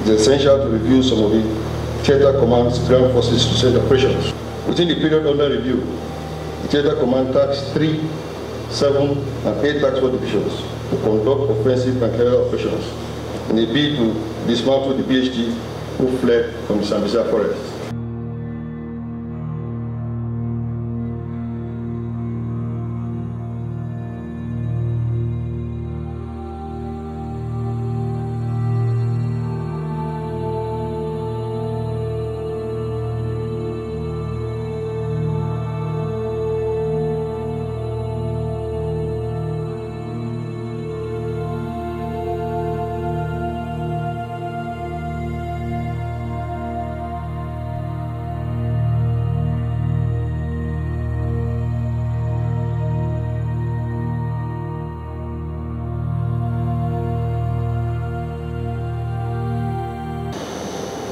It is essential to review some of the Theater Command's ground forces to send operations. Within the period under review, the Theater Command tasked 3, 7, and 8 task force divisions to conduct offensive and aerial operations in a bid to dismantle the BHG who fled from the Sambisa forest.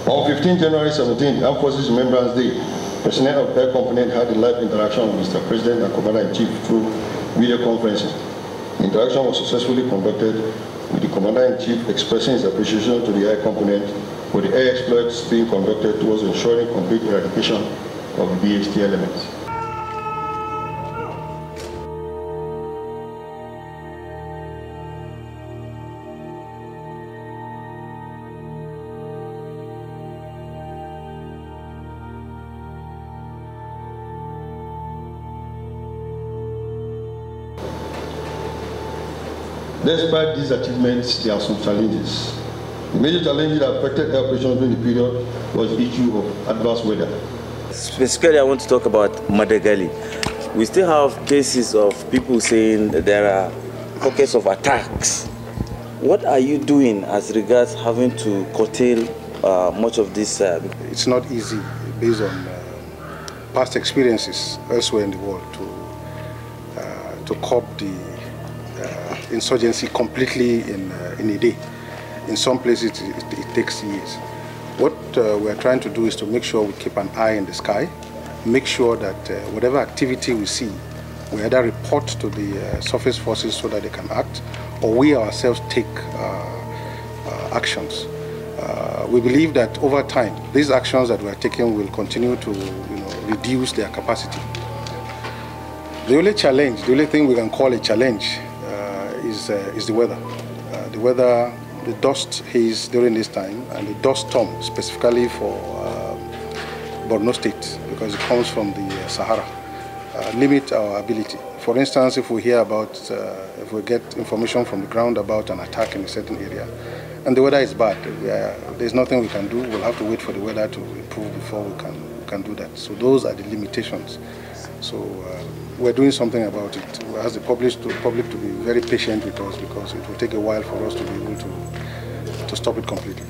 On 15 January 17, Armed Forces Remembrance Day, personnel of Air Component had a live interaction with Mr. President and Commander-in-Chief through video conferencing. The interaction was successfully conducted with the Commander-in-Chief expressing his appreciation to the Air Component for the air exploits being conducted towards ensuring complete eradication of the BHT elements. Despite these achievements, there are some challenges. The major challenge that affected air operations during the period was the issue of adverse weather. Specifically, I want to talk about Madagali. We still have cases of people saying that there are pockets of attacks. What are you doing as regards having to curtail much of this? It's not easy based on past experiences elsewhere in the world to curb the insurgency completely in a day. In some places it takes years. What we are trying to do is to make sure we keep an eye in the sky, make sure that whatever activity we see, we either report to the surface forces so that they can act, or we ourselves take actions. We believe that over time, these actions that we are taking will continue to reduce their capacity. The only challenge, the only thing we can call a challenge is the weather. The weather, the dust haze during this time, and the dust storm specifically for Borno State, because it comes from the Sahara, limit our ability. For instance, if we hear about, if we get information from the ground about an attack in a certain area, and the weather is bad, there's nothing we can do. We'll have to wait for the weather to improve before we can do that. So those are the limitations. So we're doing something about it. We ask the public to be very patient with us, because it will take a while for us to be able to stop it completely.